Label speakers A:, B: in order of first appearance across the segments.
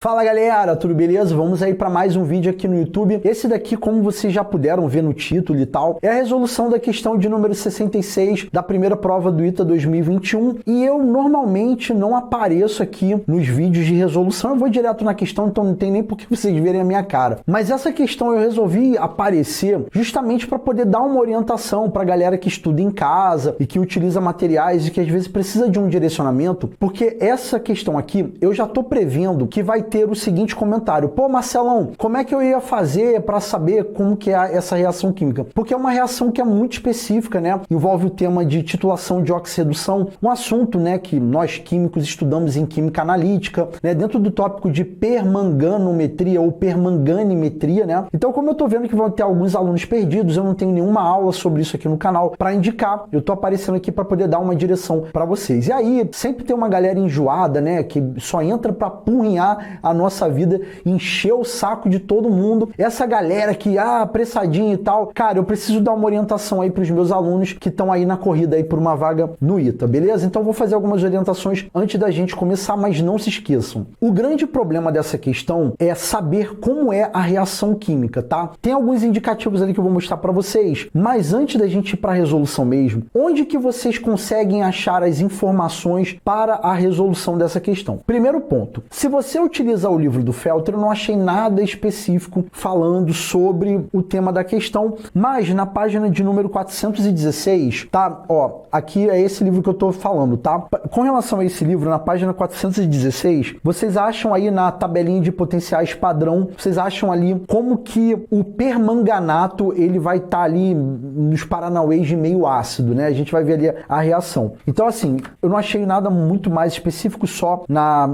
A: Fala galera, tudo beleza? Vamos aí para mais um vídeo aqui no YouTube. Esse daqui, como vocês já puderam ver no título e tal, é a resolução da questão de número 66 da primeira prova do ITA 2021. E eu normalmente não apareço aqui nos vídeos de resolução, eu vou direto na questão, então não tem nem por que vocês verem a minha cara. Mas essa questão eu resolvi aparecer justamente para poder dar uma orientação para a galera que estuda em casa e que utiliza materiais e que às vezes precisa de um direcionamento, porque essa questão aqui eu já estou prevendo que vai ter o seguinte comentário: pô, Marcelão, como é que eu ia fazer para saber como que é essa reação química? Porque é uma reação que é muito específica, né? Envolve o tema de titulação de oxirredução, um assunto, né, que nós químicos estudamos em química analítica, né, dentro do tópico de permanganometria ou permanganimetria, né? Então, como eu tô vendo que vão ter alguns alunos perdidos, eu não tenho nenhuma aula sobre isso aqui no canal para indicar. Eu tô aparecendo aqui para poder dar uma direção para vocês. E aí, sempre tem uma galera enjoada, né, que só entra para apurrinhar a nossa vida, encher o saco de todo mundo. Essa galera que, apressadinho e tal, cara, eu preciso dar uma orientação aí para os meus alunos que estão aí na corrida aí por uma vaga no ITA, beleza? Então vou fazer algumas orientações antes da gente começar, mas não se esqueçam. O grande problema dessa questão é saber como é a reação química, tá? Tem alguns indicativos ali que eu vou mostrar para vocês, mas antes da gente ir para a resolução mesmo, onde que vocês conseguem achar as informações para a resolução dessa questão? Primeiro ponto, se você utiliza o livro do Felter, eu não achei nada específico falando sobre o tema da questão, mas na página de número 416, tá? Ó, aqui é esse livro que eu tô falando, tá? Com relação a esse livro, na página 416, vocês acham aí na tabelinha de potenciais padrão, vocês acham ali como que o permanganato, ele vai estar ali nos paranauês de meio ácido, né? A gente vai ver ali a reação. Então, assim, eu não achei nada muito mais específico, só na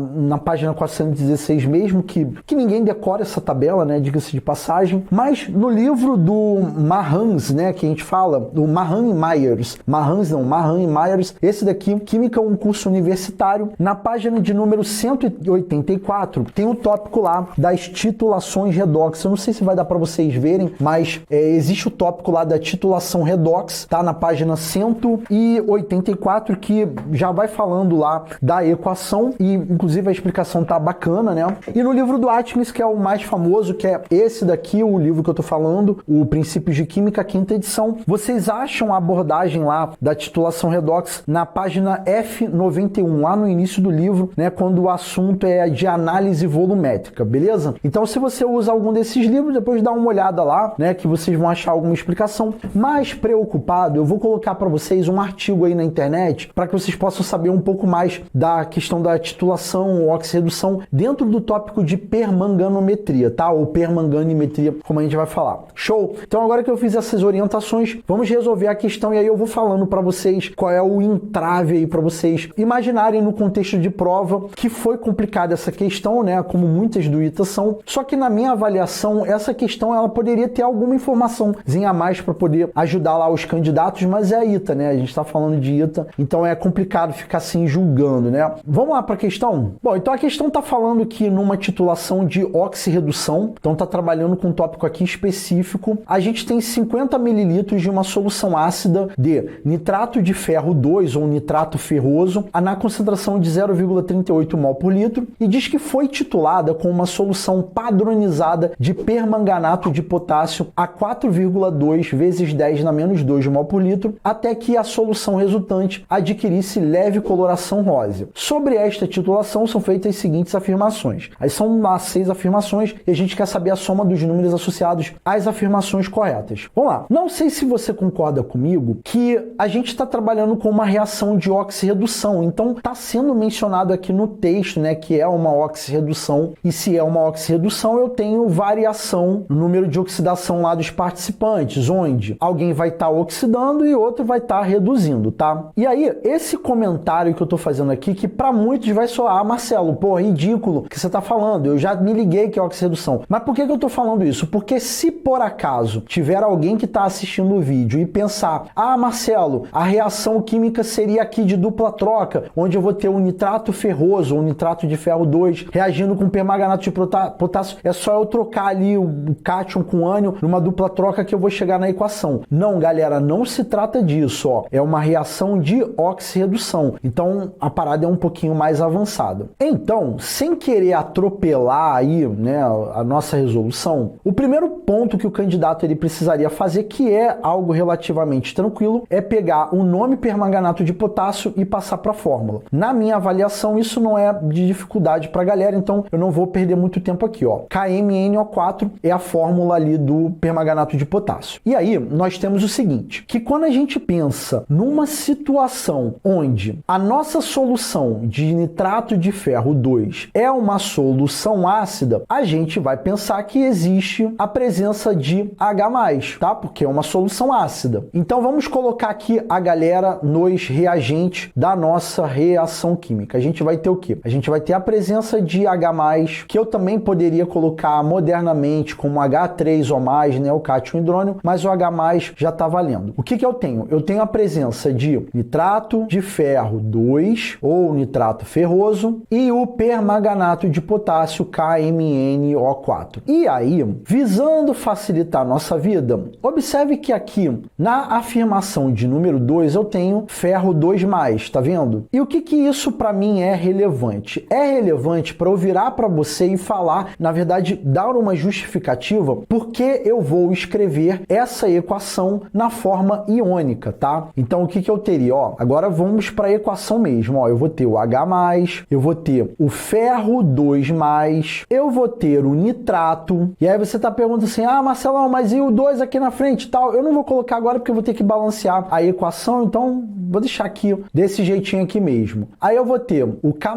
A: página 416 mesmo, que ninguém decora essa tabela, né, diga-se de passagem, mas no livro do Marrans, né, que a gente fala, do Marran e Myers, esse daqui, Química, um curso universitário, na página de número 184, tem um tópico lá das titulações redox. Eu não sei se vai dar para vocês verem, mas existe o tópico lá da titulação redox, tá na página 184, que já vai falando lá da equação e inclusive a explicação tá bacana, né? E no livro do Atmos, que é o mais famoso, que é esse daqui, o livro que eu tô falando, o Princípios de Química, quinta edição, vocês acham a abordagem lá da titulação redox na página F91, lá no início do livro, né, quando o assunto é de análise volumétrica, beleza? Então, se você usa algum desses livros, depois dá uma olhada lá, né, que vocês vão achar alguma explicação. Mais preocupado, eu vou colocar para vocês um artigo aí na internet para que vocês possam saber um pouco mais da questão da titulação, oxirredução, dentro do tópico de permanganometria, tá? Ou permanganimetria, como a gente vai falar. Show? Então agora que eu fiz essas orientações, vamos resolver a questão e aí eu vou falando para vocês qual é o entrave aí para vocês imaginarem no contexto de prova que foi complicada essa questão, né? Como muitas do ITA são. Só que na minha avaliação, essa questão ela poderia ter alguma informaçãozinha a mais para poder ajudar lá os candidatos, mas é a ITA, né? A gente está falando de ITA, então é complicado ficar assim julgando, né? Vamos lá para a questão? Bom, então a questão está falando que numa titulação de oxirredução, então está trabalhando com um tópico aqui específico, a gente tem 50 ml de uma solução ácida de nitrato de ferro 2 ou nitrato ferroso, na concentração de 0,38 mol por litro, e diz que foi titulada com uma solução padronizada de permanganato de potássio a 4,2 vezes 10 na menos 2 mol por litro, até que a solução resultante adquirisse leve coloração rosa. Sobre esta titulação são feitas as seguintes afirmações. Aí são as 6 afirmações e a gente quer saber a soma dos números associados às afirmações corretas. Vamos lá. Não sei se você concorda comigo que a gente está trabalhando com uma reação de oxirredução. Então está sendo mencionado aqui no texto, né, que é uma oxirredução. E se é uma oxirredução, eu tenho variação no número de oxidação lá dos participantes, onde alguém vai estar oxidando e outro vai estar reduzindo, tá? E aí, esse comentário que eu estou fazendo aqui, que para muitos vai soar, Marcelo, pô, ridículo que você está falando, eu já me liguei que é oxirredução. Mas por que eu estou falando isso? Porque se por acaso tiver alguém que está assistindo o vídeo e pensar, Marcelo, a reação química seria aqui de dupla troca, onde eu vou ter um nitrato ferroso, ou nitrato de ferro 2, reagindo com permanganato de potássio, é só eu trocar ali o cátion com o ânion numa dupla troca que eu vou chegar na equação. Não, galera, não se trata disso, ó. É uma reação de oxirredução. Então, a parada é um pouquinho mais avançada. Então, sem querer querer atropelar aí, né, a nossa resolução, o primeiro ponto que o candidato ele precisaria fazer, que é algo relativamente tranquilo, é pegar o nome permanganato de potássio e passar para a fórmula. Na minha avaliação, isso não é de dificuldade para a galera, então eu não vou perder muito tempo aqui, ó. KMnO4 é a fórmula ali do permanganato de potássio. E aí, nós temos o seguinte, que quando a gente pensa numa situação onde a nossa solução de nitrato de ferro 2 é uma solução ácida, a gente vai pensar que existe a presença de H+, tá? Porque é uma solução ácida. Então vamos colocar aqui a galera nos reagentes da nossa reação química. A gente vai ter o quê? A gente vai ter a presença de H+, que eu também poderia colocar modernamente como H3O+, né, o cátion hidrônio, mas o H+ já está valendo. O que que eu tenho? Eu tenho a presença de nitrato de ferro 2 ou nitrato ferroso e o permanganato de potássio KMnO4. E aí, visando facilitar a nossa vida, observe que aqui na afirmação de número 2 eu tenho ferro 2+, tá vendo? E o que que isso para mim é relevante? É relevante para eu virar para você e falar, na verdade, dar uma justificativa porque eu vou escrever essa equação na forma iônica, tá? Então o que que eu teria? Ó, agora vamos para a equação mesmo, ó, eu vou ter o H+, eu vou ter o ferro 2+, eu vou ter o nitrato, e aí você tá perguntando assim, ah, Marcelão, mas e o 2 aqui na frente e tal? Eu não vou colocar agora porque eu vou ter que balancear a equação, então vou deixar aqui desse jeitinho aqui mesmo. Aí eu vou ter o K+,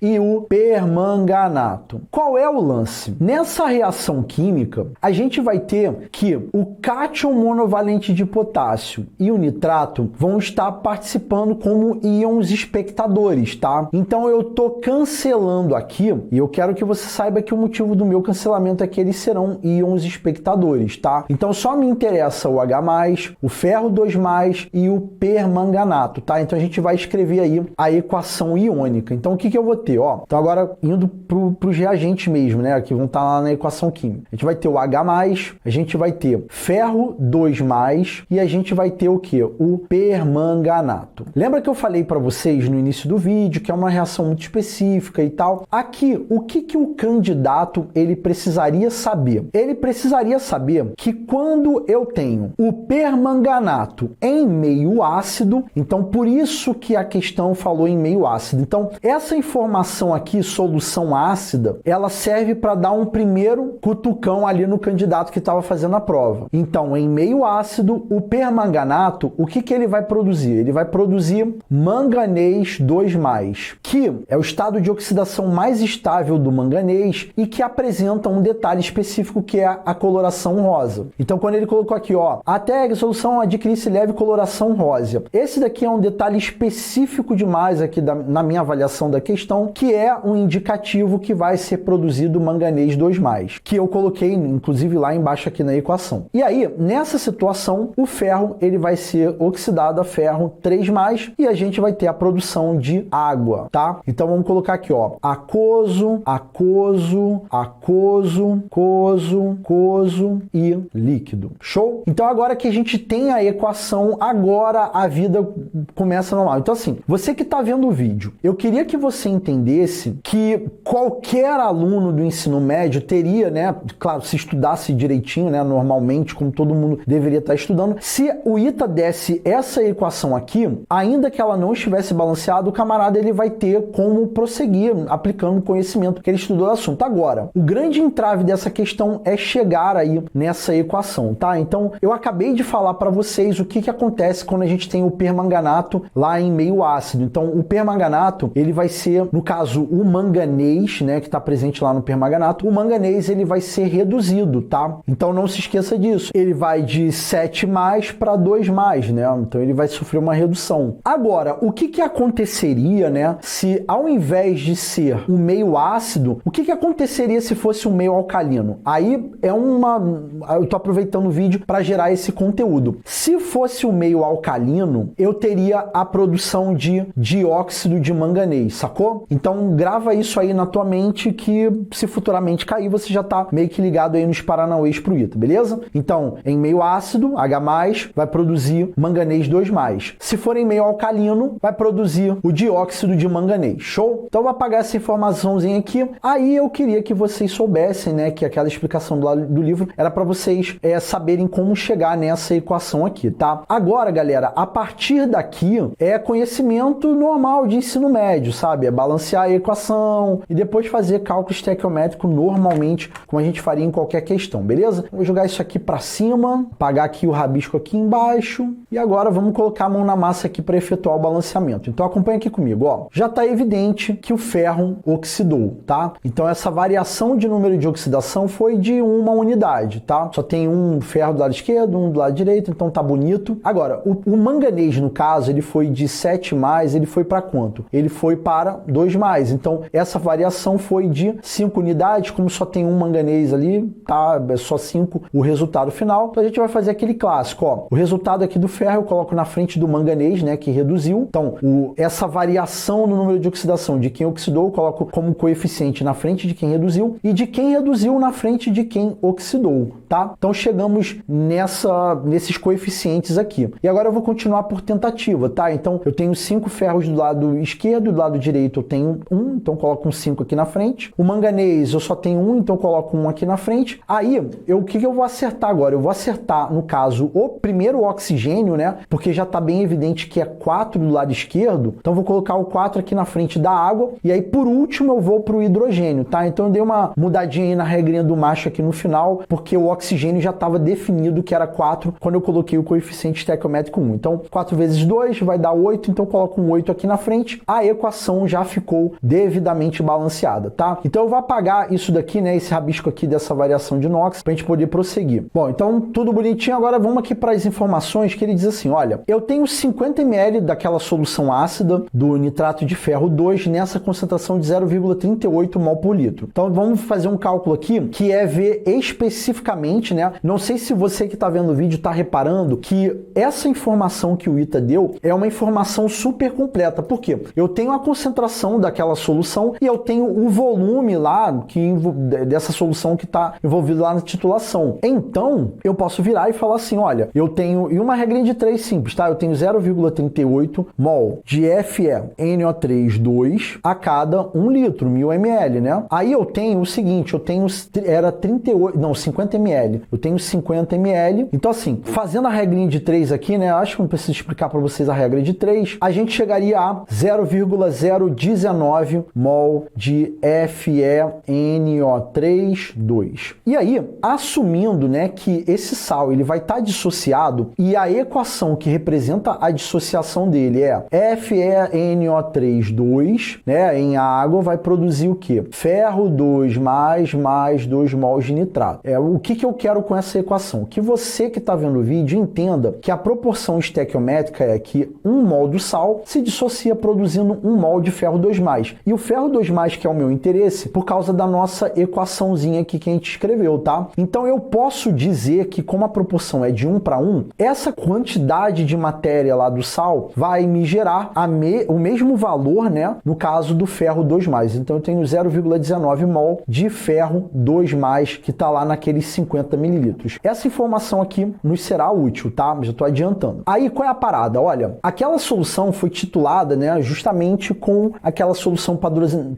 A: e o permanganato. Qual é o lance? Nessa reação química, a gente vai ter que o cátion monovalente de potássio e o nitrato vão estar participando como íons espectadores, tá? Então eu tô cancelando aqui, e eu quero que você saiba que o motivo do meu cancelamento é que eles serão íons espectadores, tá? Então só me interessa o H+, o ferro 2+, e o permanganato, tá? Então a gente vai escrever aí a equação iônica. Então o que que eu vou ter, ó? Então agora indo para os reagentes mesmo, né? Que vão estar lá na equação química. A gente vai ter o H+, a gente vai ter ferro 2+, e a gente vai ter o que? O permanganato. Lembra que eu falei para vocês no início do vídeo que é uma reação muito específica e tal? Aqui, o que que o candidato ele precisaria saber? Ele precisaria saber que quando eu tenho o permanganato em meio ácido, então por isso que a questão falou em meio ácido. Então, essa informação aqui, solução ácida, ela serve para dar um primeiro cutucão ali no candidato que estava fazendo a prova. Então, em meio ácido, o permanganato, o que que ele vai produzir? Ele vai produzir manganês 2+, que é o estado de oxidação mais estável do manganês e que apresenta um detalhe específico que é a coloração rosa. Então, quando ele colocou aqui, ó, até a solução adquirisse leve coloração rosa. Esse daqui é um detalhe específico demais aqui na minha avaliação da questão, que é um indicativo que vai ser produzido manganês 2+, que eu coloquei, inclusive, lá embaixo aqui na equação. E aí, nessa situação, o ferro ele vai ser oxidado a ferro 3+, e a gente vai ter a produção de água, tá? Então, vamos colocar aqui, ó, aquoso, aquoso, aquoso, coso, coso e líquido. Show? Então, agora que a gente tem a equação, agora a vida começa normal. Então, assim, você que está vendo o vídeo, eu queria que você entendesse que qualquer aluno do ensino médio teria, né, claro, se estudasse direitinho, né, normalmente, como todo mundo deveria estar estudando, se o ITA desse essa equação aqui, ainda que ela não estivesse balanceada, o camarada ele vai ter como prosseguir aplicando o conhecimento que ele estudou do assunto. Agora, o grande entrave dessa questão é chegar aí nessa equação, tá? Então, eu acabei de falar para vocês o que que acontece quando a gente tem o permanganato lá em meio ácido. Então, o permanganato, ele vai ser, no caso, o manganês, né, que está presente lá no permanganato, o manganês, ele vai ser reduzido, tá? Então, não se esqueça disso. Ele vai de 7+ para 2+, né? Então, ele vai sofrer uma redução. Agora, o que que aconteceria, né, se ao invés de ser um meio ácido, o que que aconteceria se fosse um meio alcalino? Aí é eu tô aproveitando o vídeo para gerar esse conteúdo. Se fosse um meio alcalino, eu teria a produção de dióxido de manganês, sacou? Então grava isso aí na tua mente que se futuramente cair, você já tá meio que ligado aí nos paranauês pro ITA, beleza? Então, em meio ácido, H+, vai produzir manganês 2+. Se for em meio alcalino, vai produzir o dióxido de manganês. Show? Então eu vou apagar essa informaçãozinha aqui. Aí eu queria que vocês soubessem, né, que aquela explicação do livro era para vocês saberem como chegar nessa equação aqui, tá? Agora, galera, a partir daqui é conhecimento normal de ensino médio, sabe? É balancear a equação e depois fazer cálculo estequiométrico normalmente, como a gente faria em qualquer questão, beleza? Vou jogar isso aqui para cima, apagar aqui o rabisco aqui embaixo e agora vamos colocar a mão na massa aqui para efetuar o balanceamento. Então acompanha aqui comigo, ó. Já está evidente que o ferro oxidou, tá? Então essa variação de número de oxidação foi de uma unidade, tá? Só tem um ferro do lado esquerdo, um do lado direito, então tá bonito. Agora, o manganês, no caso, ele foi de 7+, ele foi para quanto? Ele foi para 2+. Então essa variação foi de 5 unidades, como só tem um manganês ali, tá? É só 5 o resultado final. Então a gente vai fazer aquele clássico, ó. O resultado aqui do ferro eu coloco na frente do manganês, né, que reduziu. Então, essa variação no número de oxidação de quem oxidou, eu coloco como coeficiente na frente de quem reduziu e de quem reduziu na frente de quem oxidou, tá? Então chegamos nesses coeficientes aqui. E agora eu vou continuar por tentativa, tá? Então eu tenho 5 ferros do lado esquerdo, do lado direito eu tenho 1, então coloco um 5 aqui na frente. O manganês eu só tenho 1, então coloco 1 aqui na frente. Aí, o que eu vou acertar agora? Eu vou acertar, no caso, o primeiro oxigênio, né? Porque já está bem evidente que é 4 do lado esquerdo, então vou colocar o 4 aqui na frente da água, e aí por último eu vou para o hidrogênio, tá? Então eu dei uma mudadinha aí na regrinha do macho aqui no final, porque o oxigênio já estava definido que era 4 quando eu coloquei o coeficiente estequiométrico 1. Então 4 vezes 2 vai dar 8, então eu coloco um 8 aqui na frente, a equação já ficou devidamente balanceada, tá? Então eu vou apagar isso daqui, né, esse rabisco aqui dessa variação de NOx, para a gente poder prosseguir. Bom, então tudo bonitinho, agora vamos aqui para as informações que ele diz assim, olha, eu tenho 50 ml daquela solução ácida do nitrato de ferro 2 nessa concentração de 0,38 mol por litro. Então vamos fazer um cálculo aqui que é ver especificamente, né? Não sei se você que está vendo o vídeo está reparando que essa informação que o ITA deu é uma informação super completa. Por quê? Eu tenho a concentração daquela solução e eu tenho o volume lá dessa solução que está envolvido lá na titulação. Então, eu posso virar e falar assim, olha, eu tenho, e uma regrinha de 3 simples, tá? Eu tenho 0,38 mol de FeNO3 a cada 1 litro, 1000 ml, né? Aí eu tenho o seguinte, eu tenho, era 50 ml, eu tenho 50 ml, então assim, fazendo a regrinha de 3 aqui, né? Acho que não preciso explicar para vocês a regra de 3, a gente chegaria a 0,019 mol de FeNO3. E aí, assumindo, né, que esse sal ele vai estar dissociado e a equação que representa a dissociação dele é FeNO3, né, em água vai produzir o quê? Ferro 2 mais 2 mols de nitrato. O que eu quero com essa equação? Que você que está vendo o vídeo entenda que a proporção estequiométrica é que 1 mol do sal se dissocia produzindo 1 mol de ferro 2 mais. E o ferro 2 mais que é o meu interesse por causa da nossa equaçãozinha aqui que a gente escreveu, tá? Então eu posso dizer que como a proporção é de 1 para 1, essa quantidade de matéria lá do sal vai me gerar o mesmo valor, né? No caso do ferro 2 mais. Então eu tenho 0,19 mol de ferro 2 mais que está lá naqueles 50 mililitros. Essa informação aqui nos será útil, tá? Já estou adiantando. Aí qual é a parada? Olha, aquela solução foi titulada, né, justamente com aquela solução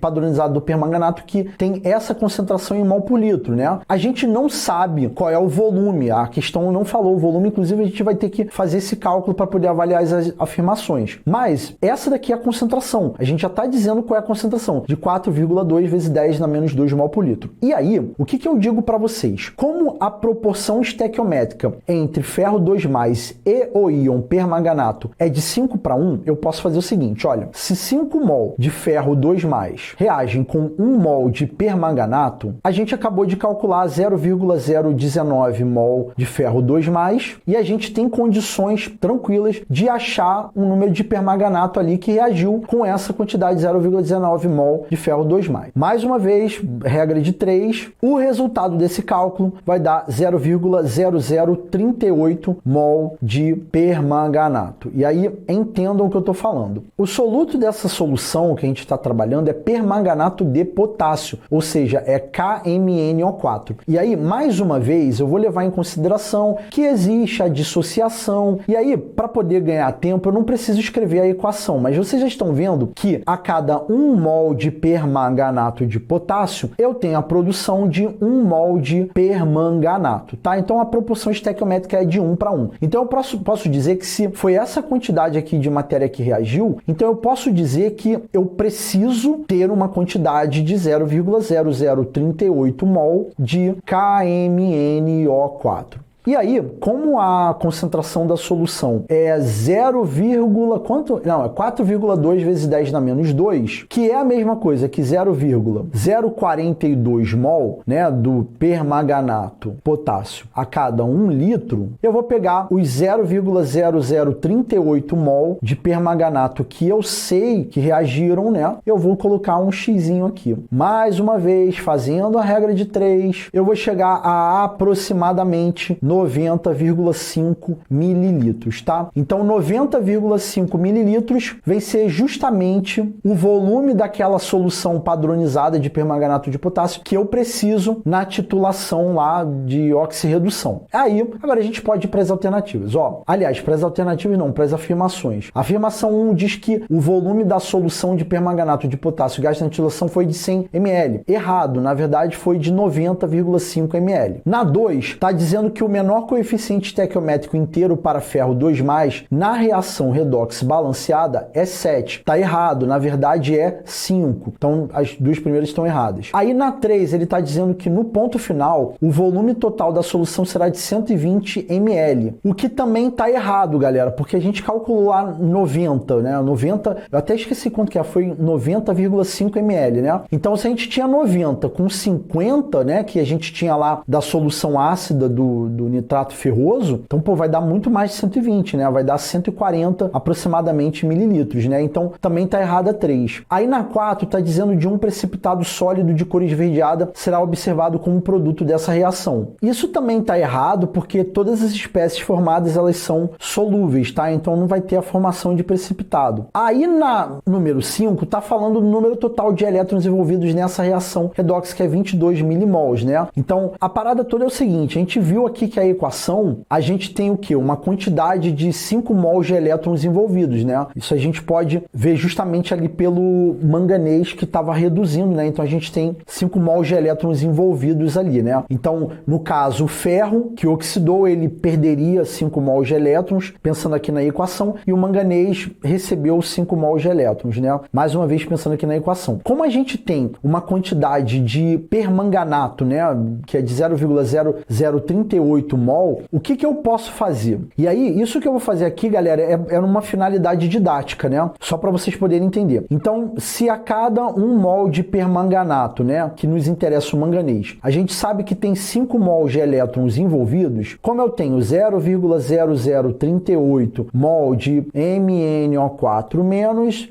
A: padronizada do permanganato que tem essa concentração em mol por litro, né? A gente não sabe qual é o volume, a questão não falou o volume, inclusive a gente vai ter que fazer esse cálculo para poder avaliar as afirmações. Mas essa daqui é a concentração. A gente já está dizendo qual é a concentração, de 4,2 vezes 10 na menos 2 mol por litro. E aí, o que eu digo para vocês? Como a proporção estequiométrica entre ferro 2 mais e o íon permanganato é de 5 para 1, eu posso fazer o seguinte, olha, se 5 mol de ferro 2 mais reagem com 1 mol de permanganato, a gente acabou de calcular 0,019 mol de ferro 2 mais e a gente tem condições tranquilas de achar um número de permanganato ali que reagiu com essa quantidade de 0,19 mol de ferro 2 mais. Mais uma vez, regra de 3, o resultado desse cálculo vai dar 0,0038 mol de permanganato. permanganato. E aí entendam o que eu estou falando. O soluto dessa solução que a gente está trabalhando é permanganato de potássio, ou seja, é KMnO4. E aí, mais uma vez, eu vou levar em consideração que existe a dissociação. E aí, para poder ganhar tempo, eu não preciso escrever a equação, mas vocês já estão vendo que a cada 1 mol de permanganato de potássio, eu tenho a produção de 1 mol de permanganato, tá? Então, a proporção estequiométrica é de 1 para 1. Então, eu posso dizer que se foi essa quantidade aqui de matéria que reagiu, então eu posso dizer que eu preciso ter uma quantidade de 0,0038 mol de KMnO4. E aí, como a concentração da solução é 4,2 vezes 10 na menos 2, que é a mesma coisa que 0,042 mol, né, do permanganato potássio a cada 1 litro, eu vou pegar os 0,0038 mol de permanganato que eu sei que reagiram, né? Eu vou colocar um xizinho aqui. Mais uma vez, fazendo a regra de 3, eu vou chegar a aproximadamente 90,5 mililitros, tá? Então, 90,5 mililitros vem ser justamente o volume daquela solução padronizada de permanganato de potássio que eu preciso na titulação lá de oxirredução. Aí, agora a gente pode ir para as alternativas. Aliás, para as alternativas não, para as afirmações. A afirmação 1 diz que o volume da solução de permanganato de potássio gasto na titulação foi de 100 ml. Errado, na verdade foi de 90,5 ml. Na 2, está dizendo que o menor coeficiente estequiométrico inteiro para ferro 2+, na reação redox balanceada é 7. Está errado, na verdade é 5. Então, as duas primeiras estão erradas. Aí na 3, ele está dizendo que no ponto final, o volume total da solução será de 120 ml. O que também está errado, galera, porque a gente calculou lá 90, né? 90, eu até esqueci quanto que é, foi 90,5 ml, né? Então, se a gente tinha 90 com 50, né, que a gente tinha lá da solução ácida do nitrato ferroso, então, pô, vai dar muito mais de 120, né? Vai dar 140 aproximadamente mililitros, né? Então, também tá errada 3. Aí na 4, tá dizendo de um precipitado sólido de cor esverdeada será observado como produto dessa reação. Isso também tá errado porque todas as espécies formadas, elas são solúveis, tá? Então, não vai ter a formação de precipitado. Aí na número 5, tá falando do número total de elétrons envolvidos nessa reação redox, que é 22 milimols, né? Então, a parada toda é o seguinte, a gente viu aqui que a equação, a gente tem o quê? Uma quantidade de 5 mols de elétrons envolvidos, né? Isso a gente pode ver justamente ali pelo manganês que estava reduzindo, né? Então a gente tem 5 mols de elétrons envolvidos ali, né? Então, no caso, o ferro que oxidou, ele perderia 5 mols de elétrons, pensando aqui na equação, e o manganês recebeu 5 mols de elétrons, né? Mais uma vez pensando aqui na equação. Como a gente tem uma quantidade de permanganato, né, que é de 0,0038 mol, o que eu posso fazer? E aí, isso que eu vou fazer aqui, galera, é uma finalidade didática, né? Só para vocês poderem entender. Então, se a cada 1 mol de permanganato, né, que nos interessa o manganês, a gente sabe que tem 5 mols de elétrons envolvidos, como eu tenho 0,0038 mol de MnO4-,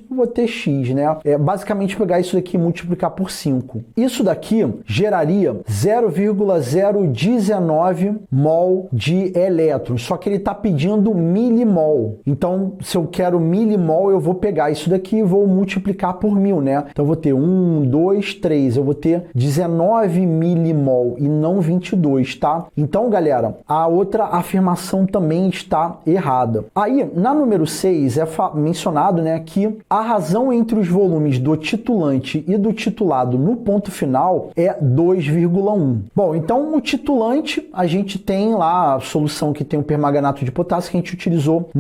A: vou ter X, né? É basicamente pegar isso daqui e multiplicar por 5. Isso daqui geraria 0,019 mol de elétrons, só que ele está pedindo milimol. Então, se eu quero milimol, eu vou pegar isso daqui e vou multiplicar por 1000, né? Então, eu vou ter 1, 2, 3, eu vou ter 19 milimol e não 22, tá? Então, galera, a outra afirmação também está errada. Aí, na número 6, é mencionado, né, que a razão entre os volumes do titulante e do titulado no ponto final é 2,1. Bom, então o titulante, a gente tem lá a solução que tem o permanganato de potássio, que a gente utilizou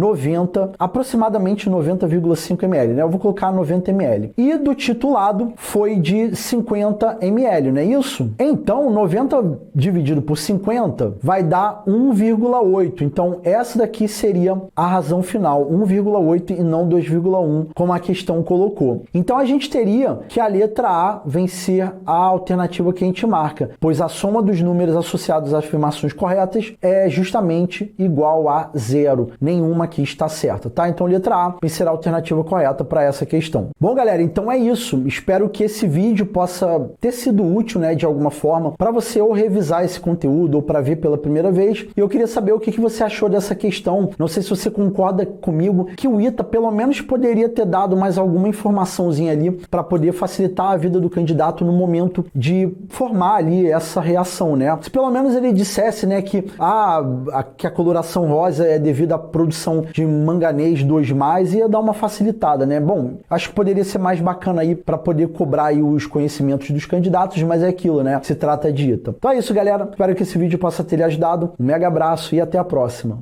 A: aproximadamente 90,5 ml, né? Eu vou colocar 90 ml. E do titulado foi de 50 ml, não é isso? Então, 90 dividido por 50 vai dar 1,8. Então, essa daqui seria a razão final, 1,8 e não 2,1, como a questão colocou. Então, a gente teria que a letra A vencer a alternativa que a gente marca, pois a soma dos números associados às afirmações corretas corretas é justamente igual a zero. Nenhuma aqui está certa, tá? Então, letra A vai ser a alternativa correta para essa questão. Bom, galera, então é isso. Espero que esse vídeo possa ter sido útil, né, de alguma forma, para você ou revisar esse conteúdo ou para ver pela primeira vez. E eu queria saber o que você achou dessa questão. Não sei se você concorda comigo que o ITA pelo menos poderia ter dado mais alguma informaçãozinha ali para poder facilitar a vida do candidato no momento de formar ali essa reação, né? Se pelo menos ele dissesse, né, que a coloração rosa é devido à produção de manganês 2+, ia dar uma facilitada, né? Bom, acho que poderia ser mais bacana aí para poder cobrar aí os conhecimentos dos candidatos, mas é aquilo, né? Se trata de ITA. Então é isso, galera. Espero que esse vídeo possa ter lhe ajudado. Um mega abraço e até a próxima.